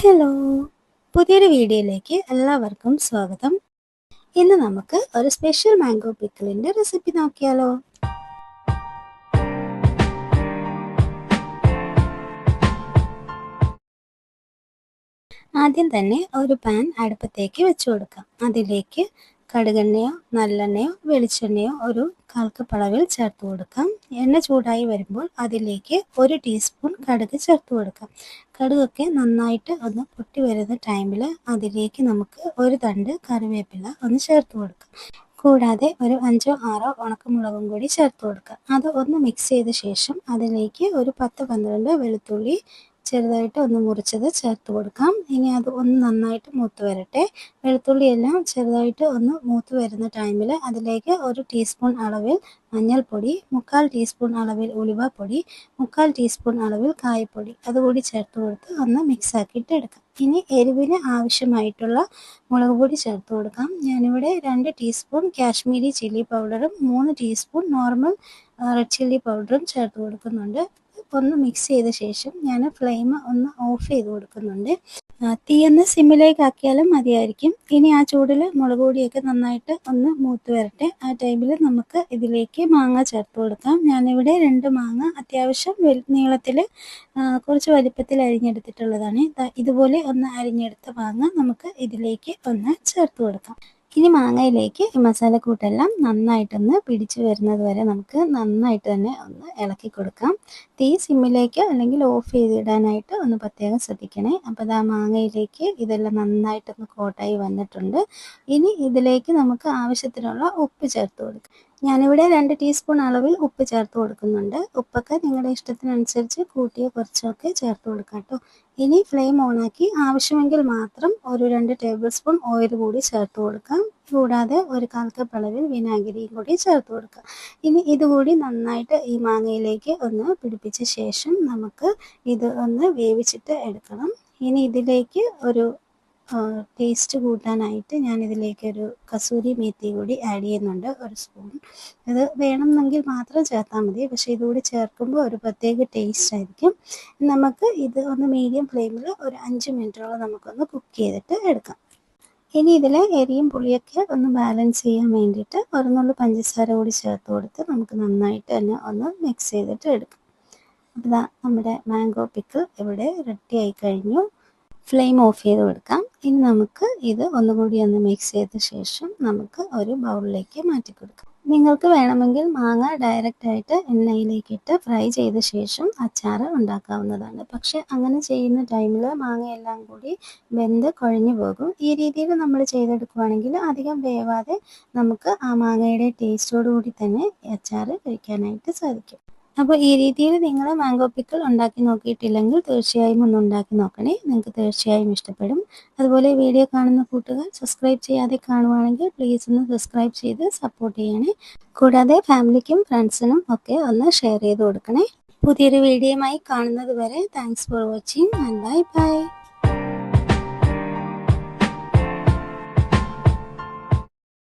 Hello! പുതിയൊരു വീഡിയോയിലേക്ക് എല്ലാവർക്കും സ്വാഗതം. ഇന്ന് നമുക്ക് ഒരു സ്പെഷ്യൽ മാംഗോ പിക്കിളിന്റെ റെസിപ്പി നോക്കിയാലോ? ആദ്യം തന്നെ ഒരു പാൻ അടുപ്പത്തേക്ക് വെച്ചു കൊടുക്കാം. അതിലേക്ക് കടുകെണ്ണയോ നല്ലെണ്ണയോ വെളിച്ചെണ്ണയോ ഒരു 1/4 കപ്പ് അളവിൽ ചേർത്ത് കൊടുക്കാം. എണ്ണ ചൂടായി വരുമ്പോൾ അതിലേക്ക് 1 ടീസ്പൂൺ കടുക് ചേർത്ത് കൊടുക്കാം. കടുകൊക്കെ നന്നായിട്ട് ഒന്ന് പൊട്ടി വരുന്ന ടൈമിൽ അതിലേക്ക് നമുക്ക് ഒരു തണ്ട് കറിവേപ്പില ഒന്ന് ചേർത്ത് കൊടുക്കാം. കൂടാതെ ഒരു 5ഓ 6ഓ ഉണക്കമുളകും കൂടി ചേർത്ത് കൊടുക്കുക. അത് ഒന്ന് മിക്സ് ചെയ്ത ശേഷം അതിലേക്ക് ഒരു 10-12 വെളുത്തുള്ളി ചെറുതായിട്ട് ഒന്ന് മുറിച്ചത് ചേർത്ത് കൊടുക്കാം. ഇനി അത് ഒന്ന് നന്നായിട്ട് മൂത്ത് വരട്ടെ. വെളുത്തുള്ളിയെല്ലാം ചെറുതായിട്ട് ഒന്ന് മൂത്ത് വരുന്ന ടൈമിൽ അതിലേക്ക് 1 ടീസ്പൂൺ അളവിൽ മഞ്ഞൾപ്പൊടി, 1/4 ടീസ്പൂൺ അളവിൽ ഉലുവാപ്പൊടി, 1/4 ടീസ്പൂൺ അളവിൽ കായപ്പൊടി അതുകൂടി ചേർത്ത് കൊടുത്ത് ഒന്ന് മിക്സ് ആക്കിയിട്ട് എടുക്കാം. ഇനി എരിവിന് ആവശ്യമായിട്ടുള്ള മുളക് പൊടി ചേർത്ത് കൊടുക്കാം. ഞാനിവിടെ 2 ടീസ്പൂൺ കാശ്മീരി ചില്ലി പൗഡറും 3 ടീസ്പൂൺ നോർമൽ റെഡ് ചില്ലി പൗഡറും ചേർത്ത് കൊടുക്കുന്നുണ്ട്. ഒന്ന് മിക്സ് ചെയ്ത ശേഷം ഞാൻ ഫ്ലെയിം ഒന്ന് ഓഫ് ചെയ്ത് കൊടുക്കുന്നുണ്ട്. തീ ഒന്ന് സിമ്മിലേക്ക് ആക്കിയാലും മതിയായിരിക്കും. ഇനി ആ ചൂടിൽ മുളക് പൊടിയൊക്കെ നന്നായിട്ട് ഒന്ന് മൂത്ത് വരട്ടെ. ആ ടൈമിൽ നമുക്ക് ഇതിലേക്ക് മാങ്ങ ചേർത്ത് കൊടുക്കാം. ഞാനിവിടെ 2 മാങ്ങ അത്യാവശ്യം നീളത്തിൽ കുറച്ച് വലിപ്പത്തിൽ അരിഞ്ഞെടുത്തിട്ടുള്ളതാണ്. ഇതുപോലെ ഒന്ന് അരിഞ്ഞെടുത്ത മാങ്ങ നമുക്ക് ഇതിലേക്ക് ഒന്ന് ചേർത്ത് കൊടുക്കാം. ഇനി മാങ്ങയിലേക്ക് ഈ മസാലക്കൂട്ടെല്ലാം നന്നായിട്ടൊന്ന് പിടിച്ചു വരുന്നത് വരെ നമുക്ക് നന്നായിട്ട് തന്നെ ഒന്ന് ഇളക്കി കൊടുക്കാം. തീ സിമ്മിലേക്ക് അല്ലെങ്കിൽ ഓഫ് ചെയ്തിടാനായിട്ട് ഒന്ന് പ്രത്യേകം ശ്രദ്ധിക്കണേ. അപ്പോൾ ആ മാങ്ങയിലേക്ക് ഇതെല്ലാം നന്നായിട്ടൊന്ന് കോട്ടായി വന്നിട്ടുണ്ട്. ഇനി ഇതിലേക്ക് നമുക്ക് ആവശ്യത്തിനുള്ള ഉപ്പ് ചേർത്ത് കൊടുക്കാം. ഞാനിവിടെ 2 ടീസ്പൂൺ അളവിൽ ഉപ്പ് ചേർത്ത് കൊടുക്കുന്നുണ്ട്. ഉപ്പൊക്കെ നിങ്ങളുടെ ഇഷ്ടത്തിനനുസരിച്ച് കൂട്ടിയോ കുറച്ചൊക്കെ ചേർത്ത് കൊടുക്കാം കേട്ടോ. ഇനി ഫ്ലെയിം ഓണാക്കി ആവശ്യമെങ്കിൽ മാത്രം ഒരു 2 ടേബിൾ സ്പൂൺ ഓയിൽ കൂടി ചേർത്ത് കൊടുക്കാം. കൂടാതെ ഒരു 1/4 കപ്പ് അളവിൽ വിനാഗിരിയും കൂടി ചേർത്ത് കൊടുക്കാം. ഇനി ഇതുകൂടി നന്നായിട്ട് ഈ മാങ്ങയിലേക്ക് ഒന്ന് പിടിപ്പിച്ച ശേഷം നമുക്ക് ഇത് ഒന്ന് വേവിച്ചിട്ട് എടുക്കണം. ഇനി ഇതിലേക്ക് ഒരു ടേസ്റ്റ് കൂട്ടാനായിട്ട് ഞാനിതിലേക്കൊരു കസൂരി മേത്തി കൂടി ആഡ് ചെയ്യുന്നുണ്ട്, 1 സ്പൂൺ. ഇത് വേണമെന്നെങ്കിൽ മാത്രം ചേർത്താൽ മതി. പക്ഷേ ഇതുകൂടി ചേർക്കുമ്പോൾ ഒരു പ്രത്യേക ടേസ്റ്റ് ആയിരിക്കും. നമുക്ക് ഇത് ഒന്ന് മീഡിയം ഫ്ലെയിമിൽ ഒരു 5 മിനിറ്റോളം നമുക്കൊന്ന് കുക്ക് ചെയ്തിട്ട് എടുക്കാം. ഇനി ഇതിൽ എരിയും പുളിയൊക്കെ ഒന്ന് ബാലൻസ് ചെയ്യാൻ വേണ്ടിയിട്ട് 1 നുള്ളു പഞ്ചസാര കൂടി ചേർത്ത് കൊടുത്ത് നമുക്ക് നന്നായിട്ട് തന്നെ ഒന്ന് മിക്സ് ചെയ്തിട്ട് എടുക്കാം. അപ്പോൾ നമ്മുടെ മാംഗോ പിക്കിൾ ഇവിടെ റെഡി ആയി കഴിഞ്ഞു. ഫ്ലെയിം ഓഫ് ചെയ്ത് കൊടുക്കാം. ഇനി നമുക്ക് ഇത് ഒന്നുകൂടി ഒന്ന് മിക്സ് ചെയ്ത ശേഷം നമുക്ക് ഒരു ബൗളിലേക്ക് മാറ്റി കൊടുക്കാം. നിങ്ങൾക്ക് വേണമെങ്കിൽ മാങ്ങ ഡയറക്റ്റായിട്ട് എണ്ണയിലേക്കിട്ട് ഫ്രൈ ചെയ്ത ശേഷം അച്ചാർ ഉണ്ടാക്കാവുന്നതാണ്. പക്ഷേ അങ്ങനെ ചെയ്യുന്ന ടൈമിൽ മാങ്ങയെല്ലാം കൂടി വെന്ത് കുഴഞ്ഞു പോകും. ഈ രീതിയിൽ നമ്മൾ ചെയ്തെടുക്കുകയാണെങ്കിൽ അധികം വേവാതെ നമുക്ക് ആ മാങ്ങയുടെ ടേസ്റ്റോടു കൂടി തന്നെ അച്ചാർ കഴിക്കാനായിട്ട് സാധിക്കും. അപ്പോൾ ഈ രീതിയിൽ നിങ്ങൾ മാംഗോ പിക്കിൾ ഉണ്ടാക്കി നോക്കിയിട്ടില്ലെങ്കിൽ തീർച്ചയായും ഒന്ന് ഉണ്ടാക്കി നോക്കണേ. നിങ്ങൾക്ക് തീർച്ചയായും ഇഷ്ടപ്പെടും. അതുപോലെ വീഡിയോ കാണുന്ന കൂട്ടുകാർ സബ്സ്ക്രൈബ് ചെയ്യാതെ കാണുവാണെങ്കിൽ പ്ലീസ് ഒന്ന് സബ്സ്ക്രൈബ് ചെയ്ത് സപ്പോർട്ട് ചെയ്യണേ. കൂടാതെ ഫാമിലിക്കും ഫ്രണ്ട്സിനും ഒക്കെ ഒന്ന് ഷെയർ ചെയ്ത് കൊടുക്കണേ. പുതിയൊരു വീഡിയോയുമായി കാണുന്നത് വരെ thanks for watching and bye bye.